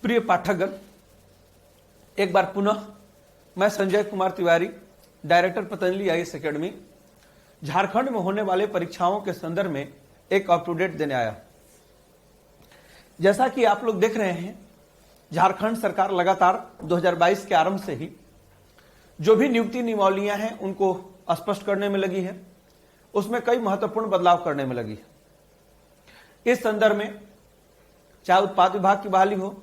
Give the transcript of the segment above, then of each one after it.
प्रिय पाठकगण, एक बार पुनः मैं Sanjay Kumar Tiwari, director Patanjali IAS academy, Jharkhand में होने वाले परीक्षाओं के संदर्भ में एक अप टू डेट देने आया। जैसा कि आप लोग देख रहे हैं, झारखंड सरकार लगातार 2022 के आरंभ से ही जो भी नियुक्ति नियमावलियां हैं उनको स्पष्ट करने में लगी है, उसमें कई महत्वपूर्ण बदलाव करने में लगी है। इस संदर्भ में चाहे उत्पाद विभाग की बहाली हो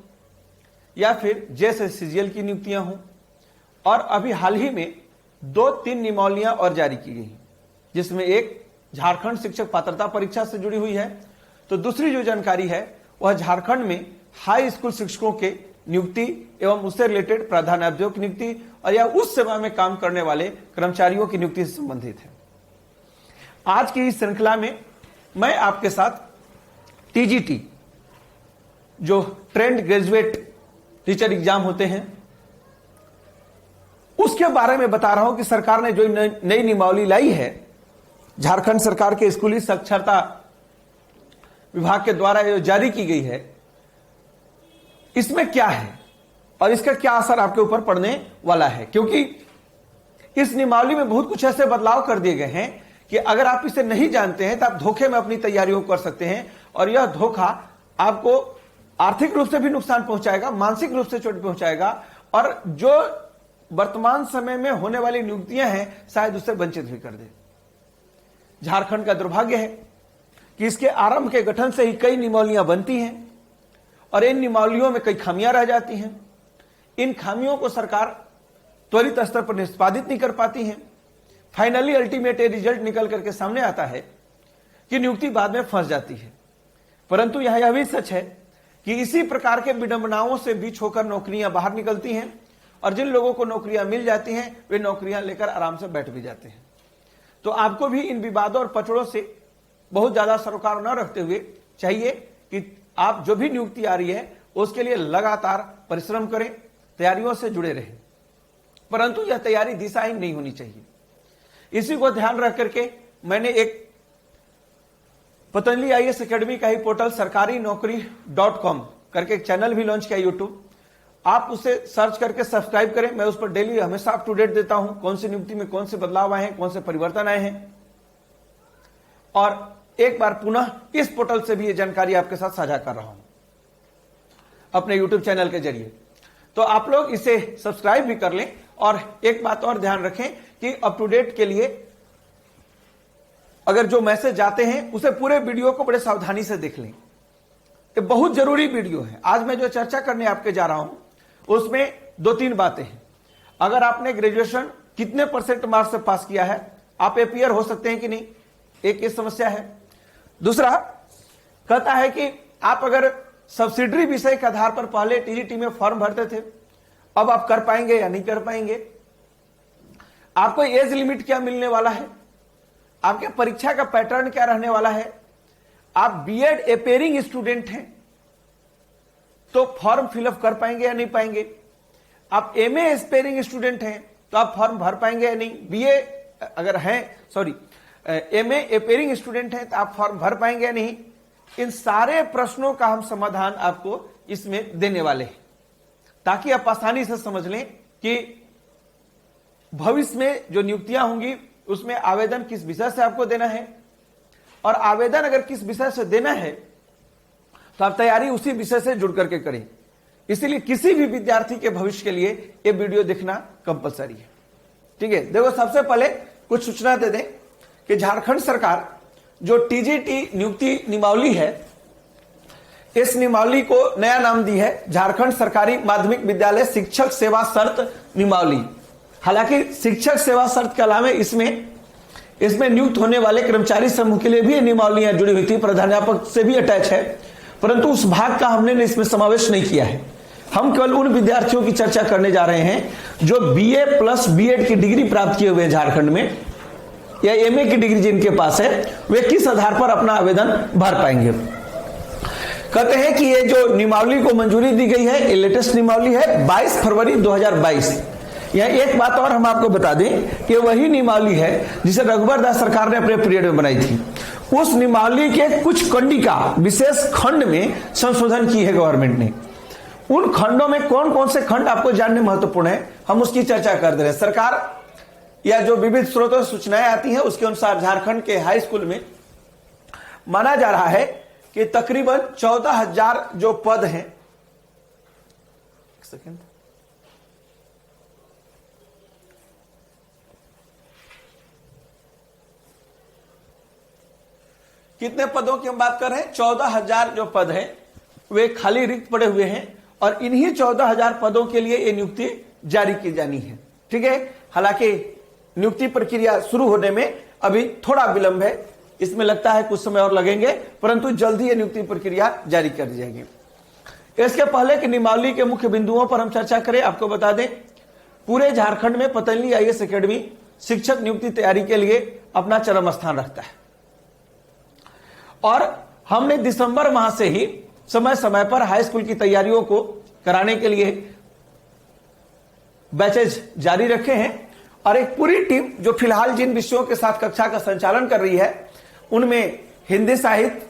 या फिर जेएसएससीजीएल की नियुक्तियां हों, और अभी हाल ही में 2-3 नियमावलियां और जारी की गई, जिसमें एक झारखंड शिक्षक पात्रता परीक्षा से जुड़ी हुई है, तो दूसरी जो जानकारी है वह झारखंड में हाई स्कूल शिक्षकों के नियुक्ति एवं उससे रिलेटेड प्राध्यापकों की नियुक्ति और या उस सेवा में काम करने वाले कर्मचारियों की नियुक्ति से संबंधित है। आज की इस श्रृंखला में मैं आपके साथ टीजीटी, जो ट्रेंड ग्रेजुएट टीचर एग्जाम होते हैं, उसके बारे में बता रहा हूं कि सरकार ने जो नई नियमावली लाई है, झारखंड सरकार के स्कूली साक्षरता विभाग के द्वारा जो जारी की गई है, इसमें क्या है और इसका क्या असर आपके ऊपर पड़ने वाला है। क्योंकि इस नियमावली में बहुत कुछ ऐसे बदलाव कर दिए गए हैं कि अगर आप इसे नहीं जानते हैं तो आप धोखे में अपनी तैयारियों कर सकते हैं, और यह धोखा आपको आर्थिक रूप से भी नुकसान पहुंचाएगा, मानसिक रूप से चोट पहुंचाएगा, और जो वर्तमान समय में होने वाली नियुक्तियां हैं शायद उससे वंचित भी कर दे। झारखंड का दुर्भाग्य है कि इसके आरंभ के गठन से ही कई नियमावलियां बनती हैं और इन नियमावलियों में कई खामियां रह जाती हैं। इन खामियों को सरकार त्वरित स्तर पर निष्पादित नहीं कर पाती है। फाइनली अल्टीमेट रिजल्ट निकल करके सामने आता है कि नियुक्ति बाद में फंस जाती है। परंतु यह भी सच है कि इसी प्रकार के विडंबनाओं से बीच होकर नौकरियां बाहर निकलती हैं, और जिन लोगों को नौकरियां मिल जाती हैं वे नौकरियां लेकर आराम से बैठ भी जाते हैं। तो आपको भी इन विवादों और पचड़ों से बहुत ज्यादा सरोकार न रखते हुए चाहिए कि आप जो भी नियुक्ति आ रही है उसके लिए लगातार परिश्रम करें, तैयारियों से जुड़े रहें, परंतु यह तैयारी दिशाहीन नहीं होनी चाहिए। इसी को ध्यान रख करके मैंने एक पतंजलि आईएएस एकेडमी का ही पोर्टल sarkarinokri.com करके एक चैनल भी लॉन्च किया यूट्यूब। आप उसे सर्च करके सब्सक्राइब करें। मैं उस पर डेली हमेशा अप टू डेट देता हूं, कौन सी नियुक्ति में कौन से बदलाव आए हैं, कौन से परिवर्तन आए हैं, और एक बार पुनः इस पोर्टल से भी ये जानकारी आपके साथ साझा कर रहा हूं अपने यूट्यूब चैनल के जरिए। तो आप लोग इसे सब्सक्राइब भी कर लें, और एक बात और ध्यान रखें कि अप टू डेट के लिए अगर जो मैसेज जाते हैं उसे पूरे वीडियो को बड़े सावधानी से देख लें। ये बहुत जरूरी वीडियो है। आज मैं जो चर्चा करने आपके जा रहा हूं उसमें 2-3 बातें हैं। अगर आपने ग्रेजुएशन कितने % मार्क्स से पास किया है, आप एपीयर हो सकते हैं कि नहीं, एक ये समस्या है। दूसरा कहता है कि आप अगर सब्सिडरी विषय के आधार पर पहले टीजीटी में फॉर्म भरते थे, अब आप कर पाएंगे या नहीं कर पाएंगे। आपको एज लिमिट क्या मिलने वाला है, आपके परीक्षा का पैटर्न क्या रहने वाला है। आप बीएड एपेयरिंग स्टूडेंट हैं तो फॉर्म फिलअप कर पाएंगे या नहीं पाएंगे। आप एमए एस्पायरिंग स्टूडेंट हैं तो आप फॉर्म भर पाएंगे या नहीं। बीए अगर हैं एमए एपेयरिंग स्टूडेंट हैं तो आप फॉर्म भर पाएंगे या नहीं। इन सारे प्रश्नों का हम समाधान आपको इसमें देने वाले हैं, ताकि आप आसानी से समझ लें कि भविष्य में जो नियुक्तियां होंगी उसमें आवेदन किस विषय से आपको देना है, और आवेदन अगर किस विषय से देना है तो आप तैयारी उसी विषय से जुड़ करके करें। इसीलिए किसी भी विद्यार्थी के भविष्य के लिए ये वीडियो देखना कंपलसरी है। ठीक है, देखो सबसे पहले कुछ सूचना दे दें कि झारखंड सरकार जो टीजीटी नियुक्ति नियमावली है, इस नियमावली को नया नाम दी है झारखंड सरकारी माध्यमिक विद्यालय शिक्षक सेवा शर्त नियमावली। हालांकि शिक्षक सेवा शर्त के अलावा इसमें नियुक्त होने वाले कर्मचारी समूह के लिए भी नियमावलियां जुड़ी हुई थी, प्राध्यापक से भी अटैच है, परंतु उस भाग का हमने इसमें समावेश नहीं किया है। हम केवल उन विद्यार्थियों की चर्चा करने जा रहे हैं जो बीए प्लस बीएड की डिग्री प्राप्त किए हुए हैं झारखंड में, या एमए की डिग्री जिनके पास है, वे किस आधार पर अपना आवेदन भर पाएंगे। कहते हैं कि ये जो नियमावली को मंजूरी दी गई है, ये लेटेस्ट नियमावली है 22 फरवरी 2022। यह एक बात और हम आपको बता दें कि वही नियमावली है जिसे रघुवर दास सरकार ने अपने पीरियड में बनाई थी। उस नियमावली के कुछ कंडिका विशेष खंड में संशोधन की है गवर्नमेंट ने। उन खंडों में कौन कौन से खंड आपको जानने महत्वपूर्ण है, हम उसकी चर्चा कर दे रहे हैं। सरकार या जो विविध स्रोतों से सूचनाएं आती हैं उसके अनुसार झारखंड के हाई स्कूल में माना जा रहा है कि तकरीबन 14,000 जो पद हैं, एक सेकेंड, कितने पदों की हम बात कर रहे हैं? 14,000 जो पद हैं वे खाली रिक्त पड़े हुए हैं और इन्हीं 14,000 पदों के लिए ये नियुक्ति जारी की जानी है। ठीक है, हालांकि नियुक्ति प्रक्रिया शुरू होने में अभी थोड़ा विलंब है, इसमें लगता है कुछ समय और लगेंगे, परंतु जल्दी ये नियुक्ति प्रक्रिया जारी कर दी जाएगी। इसके पहले कि नियमावली के मुख्य बिंदुओं पर हम चर्चा करें, आपको बता दें पूरे झारखंड में पतंजलि आईएएस एकेडमी शिक्षक नियुक्ति तैयारी के लिए अपना चरम स्थान रखता है और हमने दिसंबर माह से ही समय समय पर हाई स्कूल की तैयारियों को कराने के लिए बैचेज जारी रखे हैं और एक पूरी टीम जो फिलहाल जिन विषयों के साथ कक्षा का संचालन कर रही है उनमें हिंदी साहित्य,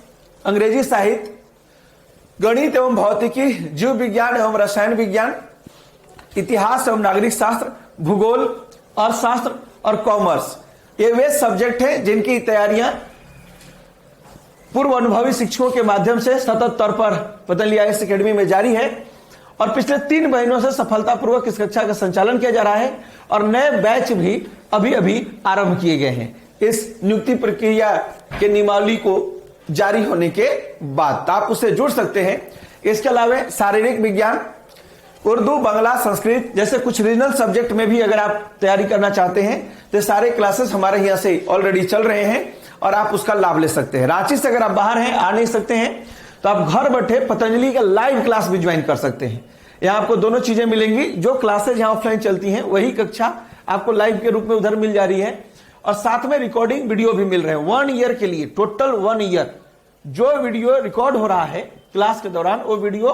अंग्रेजी साहित्य, गणित एवं भौतिकी, जीव विज्ञान एवं रसायन विज्ञान, इतिहास एवं नागरिक शास्त्र, भूगोल, अर्थशास्त्र और कॉमर्स, ये वे सब्जेक्ट हैं जिनकी तैयारियां पूर्व अनुभवी शिक्षकों के माध्यम से सतत तौर पर पतंजलि आईएएस एकेडमी में जारी है और पिछले 3 महीनों से सफलतापूर्वक इस कक्षा का संचालन किया जा रहा है और नए बैच भी अभी अभी आरंभ किए गए हैं इस नियुक्ति प्रक्रिया के नियमावली को जारी होने के बाद। आप उससे जुड़ सकते हैं। इसके अलावा शारीरिक विज्ञान, उर्दू, बांग्ला, संस्कृत जैसे कुछ रीजनल सब्जेक्ट में भी अगर आप तैयारी करना चाहते हैं तो सारे क्लासेस हमारे यहाँ से ऑलरेडी चल रहे हैं और आप उसका लाभ ले सकते हैं। रांची से अगर आप बाहर हैं, आ नहीं सकते हैं, तो आप घर बैठे पतंजलि का लाइव क्लास भी ज्वाइन कर सकते हैं। यहाँ आपको दोनों चीजें मिलेंगी, जो क्लासेज यहाँ ऑफलाइन चलती हैं वही कक्षा आपको लाइव के रूप में उधर मिल जा रही है और साथ में रिकॉर्डिंग वीडियो भी मिल रहे हैं 1 ईयर के लिए। टोटल 1 ईयर जो वीडियो रिकॉर्ड हो रहा है क्लास के दौरान वो वीडियो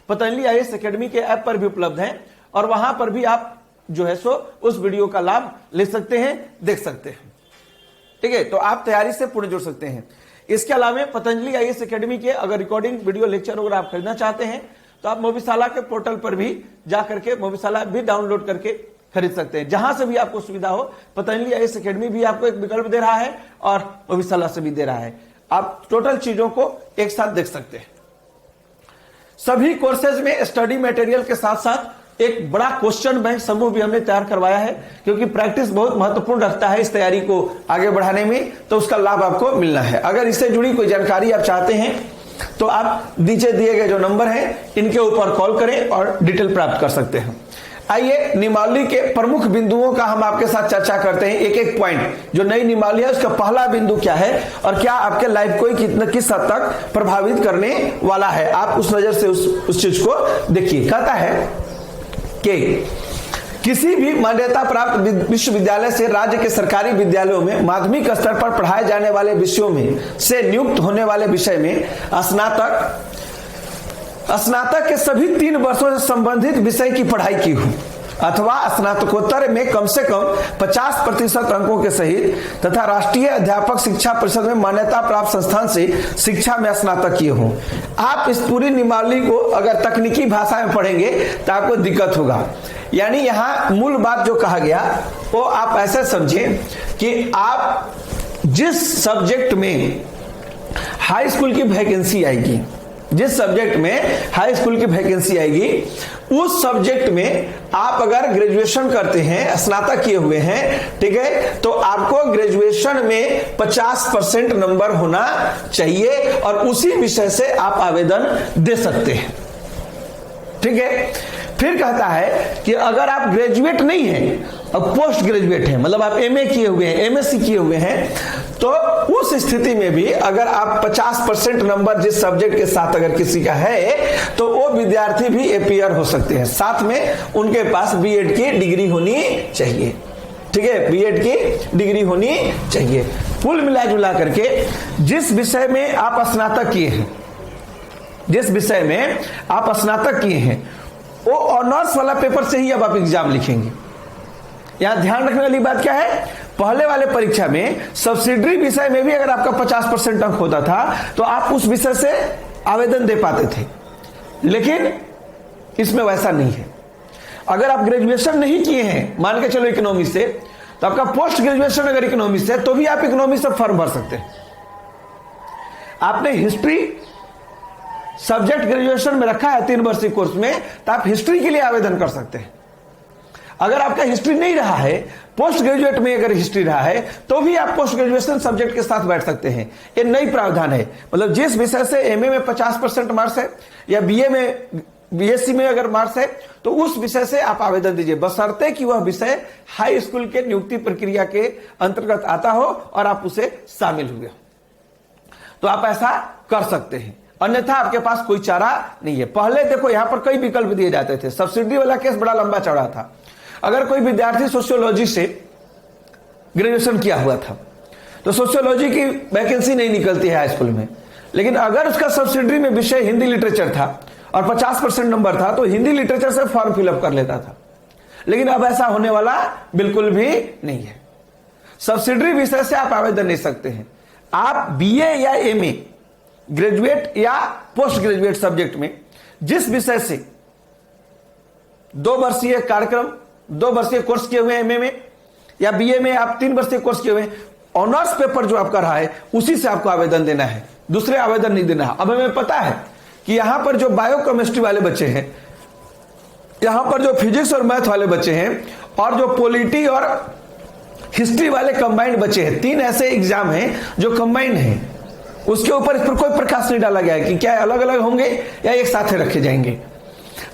पतंजलि आईएएस एकेडमी के ऐप पर भी उपलब्ध है और वहां पर भी आप जो है सो उस वीडियो का लाभ ले सकते हैं, देख सकते हैं। ठीक है, तो आप तैयारी से पूर्ण जुड़ सकते हैं। इसके अलावा पतंजलि आईएएस एकेडमी के अगर रिकॉर्डिंग वीडियो लेक्चर अगर आप खरीदना चाहते हैं तो आप मोबीशाला के पोर्टल पर भी जाकर के मोबीशाला भी डाउनलोड करके खरीद सकते हैं। जहां से भी आपको सुविधा हो, पतंजलि आईएएस एकेडमी भी आपको एक विकल्प दे रहा है और मोबीशाला से भी दे रहा है। आप टोटल चीजों को एक साथ देख सकते हैं। सभी कोर्सेज में स्टडी मटेरियल के साथ साथ एक बड़ा क्वेश्चन बैंक समूह भी हमने तैयार करवाया है, क्योंकि प्रैक्टिस बहुत महत्वपूर्ण रखता है इस तैयारी को आगे बढ़ाने में, तो उसका लाभ आपको मिलना है। अगर इससे जुड़ी कोई जानकारी आप चाहते हैं तो आप नीचे दिए गए जो नंबर हैं इनके ऊपर कॉल करें और डिटेल प्राप्त कर सकते हैं। आइए नियमावली के प्रमुख बिंदुओं का हम आपके साथ चर्चा करते हैं, एक एक पॉइंट। जो नई नियमावली है उसका पहला बिंदु क्या है और क्या आपके लाइफ को किस हद तक प्रभावित करने वाला है, आप उस नजर से उस चीज को देखिए। कहता है कि किसी भी मान्यता प्राप्त विश्वविद्यालय से राज्य के सरकारी विद्यालयों में माध्यमिक स्तर पर पढ़ाए जाने वाले विषयों में से नियुक्त होने वाले विषय में स्नातक के सभी 3 वर्षों से संबंधित विषय की पढ़ाई की हो अथवा स्नातकोत्तर में कम से कम 50% अंकों के सहित तथा राष्ट्रीय अध्यापक शिक्षा परिषद में मान्यता प्राप्त संस्थान से शिक्षा में स्नातक किए हो। आप इस पूरी नियमावली को अगर तकनीकी भाषा में पढ़ेंगे तो आपको दिक्कत होगा। यानी यहाँ मूल बात जो कहा गया वो आप ऐसे समझें कि आप जिस सब्जेक्ट में हाई स्कूल की वैकेंसी आएगी, जिस सब्जेक्ट में हाई स्कूल की वैकेंसी आएगी उस सब्जेक्ट में आप अगर ग्रेजुएशन करते हैं, स्नातक किए हुए हैं, ठीक है, तो आपको ग्रेजुएशन में 50% नंबर होना चाहिए और उसी विषय से आप आवेदन दे सकते हैं। ठीक है, फिर कहता है कि अगर आप ग्रेजुएट नहीं हैं और पोस्ट ग्रेजुएट हैं, मतलब आप एमए किए हुए हैं, एमएससी किए हुए हैं, तो उस स्थिति में भी अगर आप 50% नंबर जिस सब्जेक्ट के साथ अगर किसी का है तो वो विद्यार्थी भी अपीयर हो सकते हैं। साथ में उनके पास बीएड की डिग्री होनी चाहिए। ठीक है, बीएड की डिग्री होनी चाहिए। कुल मिला जुला करके जिस विषय में आप स्नातक किए हैं, जिस विषय में आप स्नातक किए हैं वो ऑनर्स वाला पेपर से ही अब आप एग्जाम लिखेंगे। यहां ध्यान रखने वाली बात क्या है, पहले वाले परीक्षा में सब्सिडरी विषय में भी अगर आपका 50% अंक होता था तो आप उस विषय से आवेदन दे पाते थे, लेकिन इसमें वैसा नहीं है। अगर आप ग्रेजुएशन नहीं किए हैं, मान के चलो इकोनॉमी से, तो आपका पोस्ट ग्रेजुएशन अगर इकोनॉमी से, तो भी आप इकोनॉमी से फॉर्म भर सकते हैं। आपने हिस्ट्री सब्जेक्ट ग्रेजुएशन में रखा है 3 वर्षीय कोर्स में, तो आप हिस्ट्री के लिए आवेदन कर सकते हैं। अगर आपका हिस्ट्री नहीं रहा है, पोस्ट ग्रेजुएट में अगर हिस्ट्री रहा है, तो भी आप पोस्ट ग्रेजुएशन सब्जेक्ट के साथ बैठ सकते हैं। ये नई प्रावधान है। मतलब जिस विषय से एमए में 50% मार्क्स है या बीए में, बीएससी में अगर मार्क्स है, तो उस विषय से आप आवेदन दीजिए, बशर्ते कि वह विषय हाई स्कूल के नियुक्ति प्रक्रिया के अंतर्गत आता हो और आप उसे शामिल हुए, तो आप ऐसा कर सकते हैं। अन्यथा आपके पास कोई चारा नहीं है। पहले देखो यहां पर कई विकल्प दिए जाते थे। सब्सिडी वाला केस बड़ा लंबा चौड़ा था। अगर कोई विद्यार्थी सोशियोलॉजी से ग्रेजुएशन किया हुआ था, तो सोशियोलॉजी की वैकेंसी नहीं निकलती है हाई स्कूल में, लेकिन अगर उसका सब्सिडी में विषय हिंदी लिटरेचर था और 50% नंबर था, तो हिंदी लिटरेचर से फॉर्म फिलअप कर लेता था। लेकिन अब ऐसा होने वाला बिल्कुल भी नहीं है। सब्सिडी विषय से आप आवेदन नहीं सकते हैं। आप बीए या एमए, ग्रेजुएट या पोस्ट ग्रेजुएट सब्जेक्ट में जिस विषय से 2 वर्षीय कार्यक्रम, 2 वर्षीय कोर्स किए हुए हैं एमए में, या बीए में आप 3 वर्षीय कोर्स किए हुए हैं, ऑनर्स पेपर जो आपका रहा है उसी से आपको आवेदन देना है, दूसरे आवेदन नहीं देना है। अब हमें पता है कि यहां पर जो बायोकेमिस्ट्री वाले बच्चे हैं, यहां पर जो फिजिक्स और मैथ वाले बच्चे हैं, और जो पॉलिटी और हिस्ट्री वाले कंबाइंड बच्चे हैं, 3 ऐसे एग्जाम हैं जो कंबाइंड हैं। उसके ऊपर इस पर कोई प्रकाश नहीं डाला गया है कि क्या अलग अलग होंगे या एक साथ रखे जाएंगे।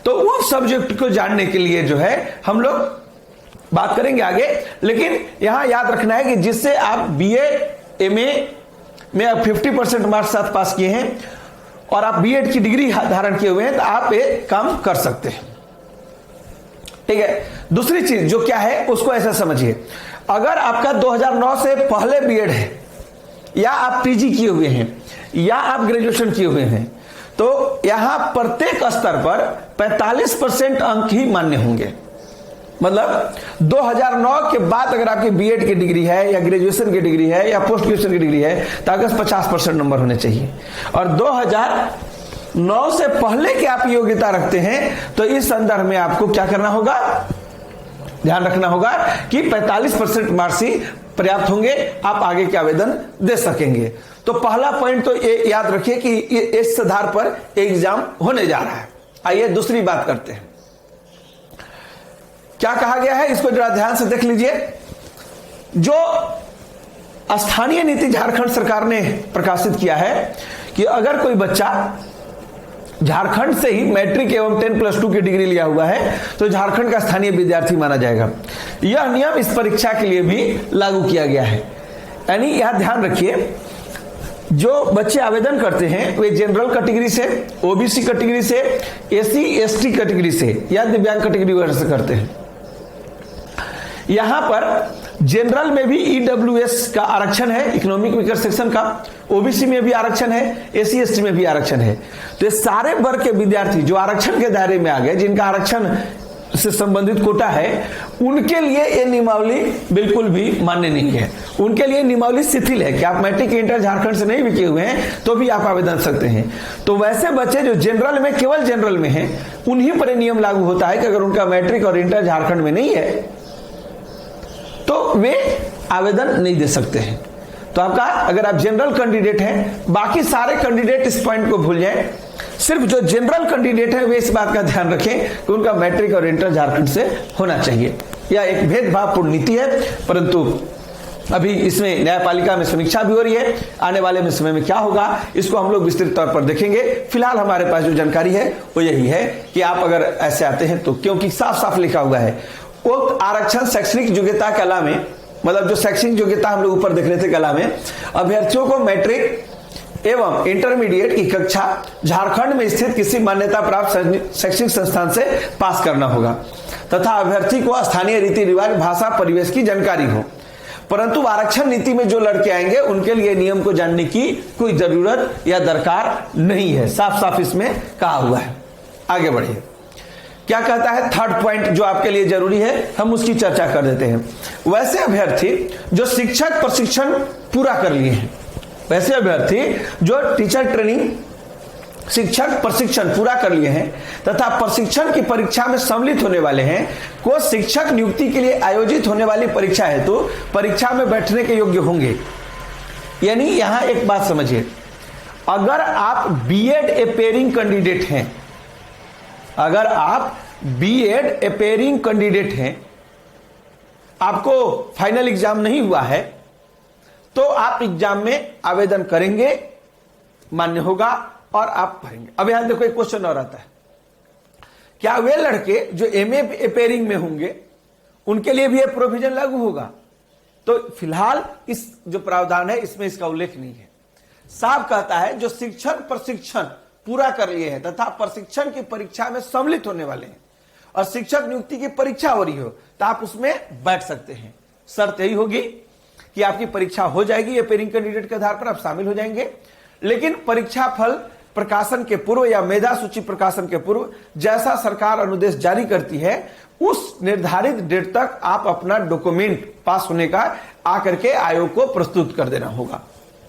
तो उस सब्जेक्ट को जानने के लिए जो है हम लोग बात करेंगे आगे। लेकिन यहां याद रखना है कि जिससे आप बीए एमए में आप 50% मार्क्स साथ पास किए हैं और आप बीएड की डिग्री धारण किए हुए हैं, तो आप एक काम कर सकते हैं। ठीक है। दूसरी चीज जो क्या है उसको ऐसा समझिए, अगर आपका 2009 से पहले बीएड है, या आप पीजी किए हुए हैं, या आप ग्रेजुएशन किए हुए हैं, तो यहां प्रत्येक स्तर पर 45% अंक ही मान्य होंगे। मतलब 2009 के बाद अगर आपकी बीएड की डिग्री है, या ग्रेजुएशन की डिग्री है, या पोस्ट ग्रेजुएशन की डिग्री है, तो अगर 50% नंबर होने चाहिए। और 2009 से पहले की आप योग्यता रखते हैं, तो इस संदर्भ में आपको क्या करना होगा, ध्यान रखना होगा कि 45% मार्क्स ही पर्याप्त होंगे, आप आगे के आवेदन दे सकेंगे। तो पहला पॉइंट तो ये याद रखिए कि इस आधार पर एग्जाम होने जा रहा है। आइए दूसरी बात करते हैं, क्या कहा गया है, इसको जरा ध्यान से देख लीजिए। जो स्थानीय नीति झारखंड सरकार ने प्रकाशित किया है कि अगर कोई बच्चा झारखंड से ही मैट्रिक एवं 10+2 की डिग्री लिया हुआ है, तो झारखंड का स्थानीय विद्यार्थी माना जाएगा। यह नियम इस परीक्षा के लिए भी लागू किया गया है। यानी यहां ध्यान रखिए, जो बच्चे आवेदन करते हैं वे जनरल कैटेगरी से, ओबीसी कैटेगरी से, एससी एसटी कैटेगरी से या दिव्यांग कैटेगरी वगैरह से करते हैं। यहां पर जनरल में भी ईडब्ल्यूएस का आरक्षण है, इकोनॉमिक वीकर सेक्शन का, ओबीसी में भी आरक्षण है, एससी एसटी में भी आरक्षण है। तो ये सारे वर्ग के विद्यार्थी जो आरक्षण के दायरे में आ गए, जिनका आरक्षण से संबंधित कोटा है, उनके लिए ये नियमावली बिल्कुल भी मान्य नहीं है। उनके लिए नियमावली शिथिल है कि आप मैट्रिक इंटर झारखंड से नहीं भी किए हुए हैं तो भी आप आवेदन सकते हैं। तो वैसे बच्चे जो जनरल में, केवल जनरल में हैं, उन्हीं पर नियम लागू होता है कि अगर उनका मैट्रिक और इंटर झारखंड में नहीं है तो वे आवेदन नहीं दे सकते हैं। तो आपका, अगर आप जनरल कैंडिडेट हैं, बाकी सारे कैंडिडेट इस पॉइंट को भूल जाएं, सिर्फ जो जनरल कैंडिडेट है वे इस बात का ध्यान रखें कि उनका मैट्रिक और इंटर झारखंड से होना चाहिए। यह एक भेदभावपूर्ण नीति है, परंतु अभी इसमें न्यायपालिका में समीक्षा भी हो रही है। आने वाले समय में क्या होगा इसको हम लोग विस्तृत तौर पर देखेंगे। फिलहाल हमारे पास जो जानकारी है वो यही है कि आप अगर ऐसे आते हैं तो, क्योंकि साफ साफ लिखा हुआ है, वो आरक्षण शैक्षणिक योग्यता कला में, मतलब जो शैक्षणिक योग्यता हम लोग ऊपर देख रहे थे कला में, अभ्यर्थियों को मैट्रिक एवं इंटरमीडिएट की कक्षा झारखंड में स्थित किसी मान्यता प्राप्त शैक्षणिक संस्थान से पास करना होगा तथा अभ्यर्थी को स्थानीय रीति रिवाज, भाषा, परिवेश की जानकारी हो। परंतु आरक्षण नीति में जो लड़के आएंगे उनके लिए नियम को जानने की कोई जरूरत या दरकार नहीं है, साफ साफ इसमें कहा हुआ है। आगे बढ़िए, क्या कहता है थर्ड पॉइंट जो आपके लिए जरूरी है, हम उसकी चर्चा कर देते हैं। वैसे अभ्यर्थी जो शिक्षक प्रशिक्षण पूरा कर लिए हैं, वैसे अभ्यर्थी जो टीचर ट्रेनिंग शिक्षक प्रशिक्षण पूरा कर लिए हैं तथा प्रशिक्षण की परीक्षा में सम्मिलित होने वाले हैं को शिक्षक नियुक्ति के लिए आयोजित होने वाली परीक्षा हेतु परीक्षा में बैठने के योग्य होंगे। यानी यहां एक बात समझिए, अगर आप बीएड अपेयरिंग कैंडिडेट हैं, अगर आप बीएड अपेयरिंग कैंडिडेट हैं, आपको फाइनल एग्जाम नहीं हुआ है, तो आप एग्जाम में आवेदन करेंगे, मान्य होगा और आप भरेंगे। अब यहां देखो एक क्वेश्चन और आता है, क्या वे लड़के जो एमए अपेयरिंग में होंगे उनके लिए भी यह प्रोविजन लागू होगा? तो फिलहाल इस जो प्रावधान है इसमें इसका उल्लेख नहीं है। साफ कहता है जो शिक्षक प्रशिक्षण पूरा कर लिए हैं तथा प्रशिक्षण की परीक्षा में सम्मिलित होने वाले हैं और शिक्षक नियुक्ति की परीक्षा हो रही हो तो आप उसमें बैठ सकते हैं। शर्त यही होगी कि आपकी परीक्षा हो जाएगी, अपेयरिंग कैंडिडेट के आधार पर आप शामिल हो जाएंगे, लेकिन परीक्षा फल प्रकाशन के पूर्व या मेधा सूची प्रकाशन के पूर्व जैसा सरकार अनुदेश जारी करती है उस निर्धारित डेट तक आप अपना डॉक्यूमेंट पास होने का आकर के आयोग को प्रस्तुत कर देना होगा।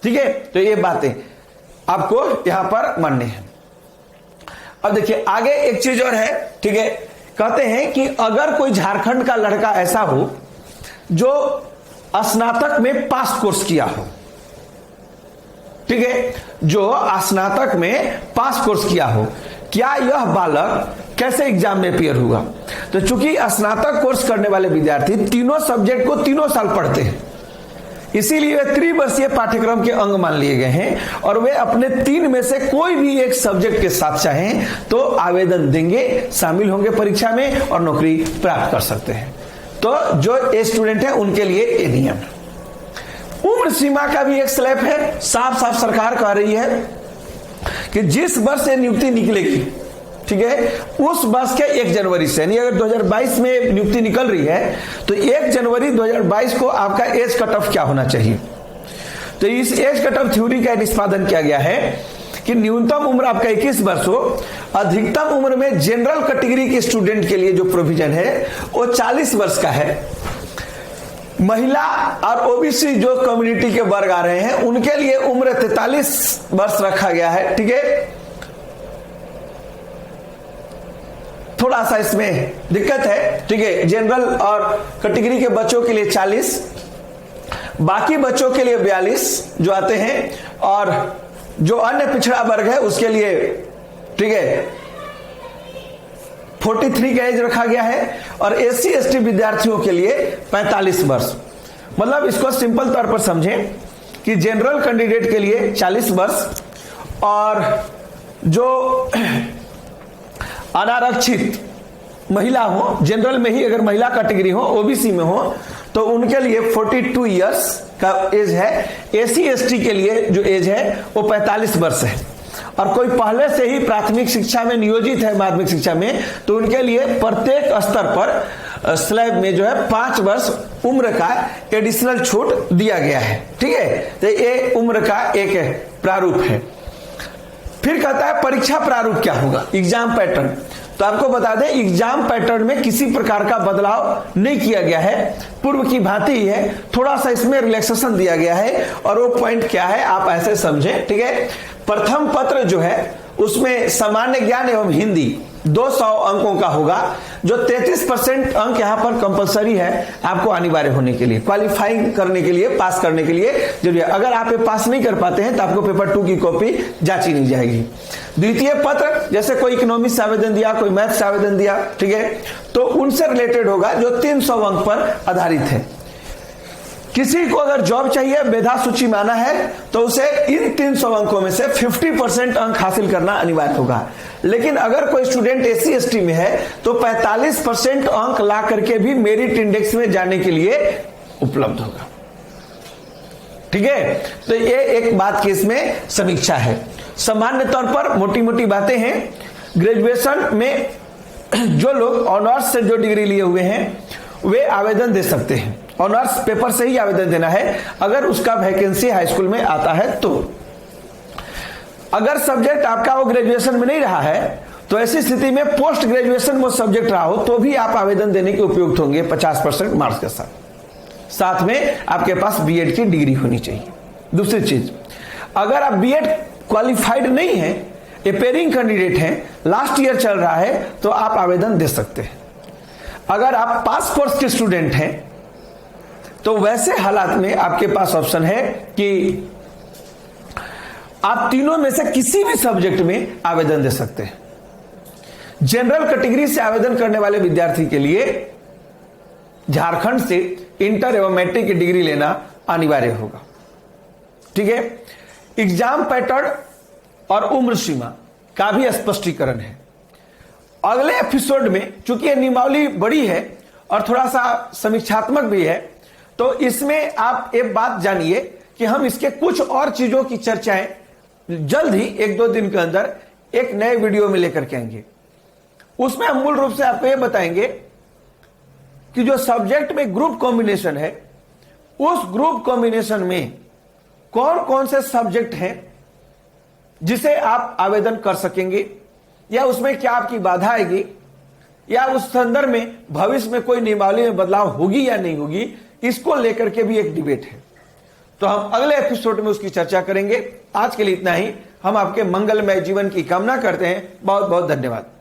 ठीक है, तो ये बातें आपको यहां पर माननी है। अब देखिए आगे एक चीज और है, ठीक है, कहते हैं कि अगर कोई झारखंड का लड़का ऐसा हो जो स्नातक में पास कोर्स किया हो, ठीक है, जो स्नातक में पास कोर्स किया हो, क्या यह बालक कैसे एग्जाम में अपीयर हुआ? तो चूंकि स्नातक कोर्स करने वाले विद्यार्थी तीनों सब्जेक्ट को 3 साल पढ़ते हैं, इसीलिए वे त्रिवर्षीय पाठ्यक्रम के अंग मान लिए गए हैं और वे अपने 3 में से कोई भी एक सब्जेक्ट के साथ चाहें तो आवेदन देंगे, शामिल होंगे परीक्षा में और नौकरी प्राप्त कर सकते हैं। तो जो स्टूडेंट है उनके लिए ये नियम है। उम्र सीमा का भी एक स्लैब है, साफ साफ सरकार कह रही है कि जिस वर्ष ये नियुक्ति निकलेगी, ठीक है, उस वर्ष के 1 जनवरी से, यानी अगर 2022 में नियुक्ति निकल रही है तो 1 जनवरी 2022 को आपका एज कट ऑफ क्या होना चाहिए? तो इस एज कट ऑफ थ्योरी का निष्पादन किया गया है कि न्यूनतम उम्र आपका 21 वर्ष हो, अधिकतम उम्र में जनरल कैटेगरी के स्टूडेंट के लिए जो प्रोविजन है वो 40 वर्ष का है। महिला और ओबीसी जो कम्युनिटी के वर्ग आ रहे हैं उनके लिए उम्र 43 वर्ष रखा गया है। ठीक है, थोड़ा सा इसमें दिक्कत है, ठीक है, जनरल और कैटेगरी के बच्चों के लिए 40, बाकी बच्चों के लिए 42 जो आते हैं, और जो अन्य पिछड़ा वर्ग है उसके लिए, ठीक है, 43 का एज रखा गया है, और एससी एसटी विद्यार्थियों के लिए 45 वर्ष। मतलब इसको सिंपल तौर पर समझें कि जनरल कैंडिडेट के लिए 40 वर्ष और जो अनारक्षित महिला हो, जनरल में ही अगर महिला कैटेगरी हो, ओबीसी में हो, तो उनके लिए 42 इयर्स का एज है। एससी एसटी के लिए जो एज है वो 45 वर्ष है, और कोई पहले से ही प्राथमिक शिक्षा में नियोजित है, माध्यमिक शिक्षा में, तो उनके लिए प्रत्येक स्तर पर स्लैब में जो है 5 वर्ष उम्र का एडिशनल छूट दिया गया है। ठीक है, तो ये उम्र का एक प्रारूप है। फिर कहता है परीक्षा प्रारूप क्या होगा, एग्जाम पैटर्न। तो आपको बता दें एग्जाम पैटर्न में किसी प्रकार का बदलाव नहीं किया गया है, पूर्व की भांति ही है, थोड़ा सा इसमें रिलैक्सेशन दिया गया है। और वो पॉइंट क्या है आप ऐसे समझें, ठीक है। प्रथम पत्र जो है उसमें सामान्य ज्ञान एवं हिंदी 200 अंकों का होगा, जो 33% अंक यहाँ पर कंपलसरी है आपको अनिवार्य होने के लिए, क्वालिफाइंग करने के लिए, पास करने के लिए जरूरी है। अगर आप ये पास नहीं कर पाते हैं तो आपको पेपर 2 की कॉपी जांची नहीं जाएगी। द्वितीय पत्र जैसे कोई इकोनॉमिक्स से आवेदन दिया, कोई मैथ्स से आवेदन दिया, ठीक है, तो उनसे रिलेटेड होगा जो 300 अंक पर आधारित है। किसी को अगर जॉब चाहिए, मेधा सूची में आना है, तो उसे इन 300 अंकों में से 50% अंक हासिल करना अनिवार्य होगा। लेकिन अगर कोई स्टूडेंट एससी एसटी में है तो 45% अंक ला करके भी मेरिट इंडेक्स में जाने के लिए उपलब्ध होगा। ठीक है, तो ये एक बात की इसमें समीक्षा है। सामान्य तौर पर मोटी मोटी बातें हैं। ग्रेजुएशन में जो लोग ऑनर्स से जो डिग्री लिए हुए हैं वे आवेदन दे सकते हैं। ऑनर्स पेपर से ही आवेदन देना है अगर उसका वैकेंसी हाई स्कूल में आता है तो। अगर सब्जेक्ट आपका वो ग्रेजुएशन में नहीं रहा है तो ऐसी स्थिति में पोस्ट ग्रेजुएशन वो सब्जेक्ट रहा हो तो भी आप आवेदन देने के उपयुक्त होंगे 50% मार्क्स के साथ। साथ में आपके पास बीएड की डिग्री होनी चाहिए। दूसरी चीज, अगर आप बीएड क्वालिफाइड नहीं है अपेयरिंग कैंडिडेट हैं, लास्ट ईयर चल रहा है, तो आप आवेदन दे सकते हैं। अगर आप पास कोर्स के स्टूडेंट हैं तो वैसे हालात में आपके पास ऑप्शन है कि आप तीनों में से किसी भी सब्जेक्ट में आवेदन दे सकते हैं। जनरल कैटेगरी से आवेदन करने वाले विद्यार्थी के लिए झारखंड से इंटर एवं मैट्रिक की डिग्री लेना अनिवार्य होगा। ठीक है, एग्जाम पैटर्न और उम्र सीमा का भी स्पष्टीकरण है। अगले एपिसोड में, चूंकि यह नियमावली बड़ी है और थोड़ा सा समीक्षात्मक भी है, तो इसमें आप एक बात जानिए कि हम इसके कुछ और चीजों की चर्चाएं जल्द ही 1-2 दिन के अंदर एक नए वीडियो में लेकर के आएंगे। उसमें हम मूल रूप से आपको यह बताएंगे कि जो सब्जेक्ट में ग्रुप कॉम्बिनेशन है, उस ग्रुप कॉम्बिनेशन में कौन कौन से सब्जेक्ट हैं जिसे आप आवेदन कर सकेंगे, या उसमें क्या आपकी बाधा आएगी, या उस संदर्भ में भविष्य में कोई नियमावली में बदलाव होगी या नहीं होगी, इसको लेकर के भी एक डिबेट है। तो हम अगले एपिसोड में उसकी चर्चा करेंगे। आज के लिए इतना ही। हम आपके मंगलमय जीवन की कामना करते हैं। बहुत बहुत धन्यवाद।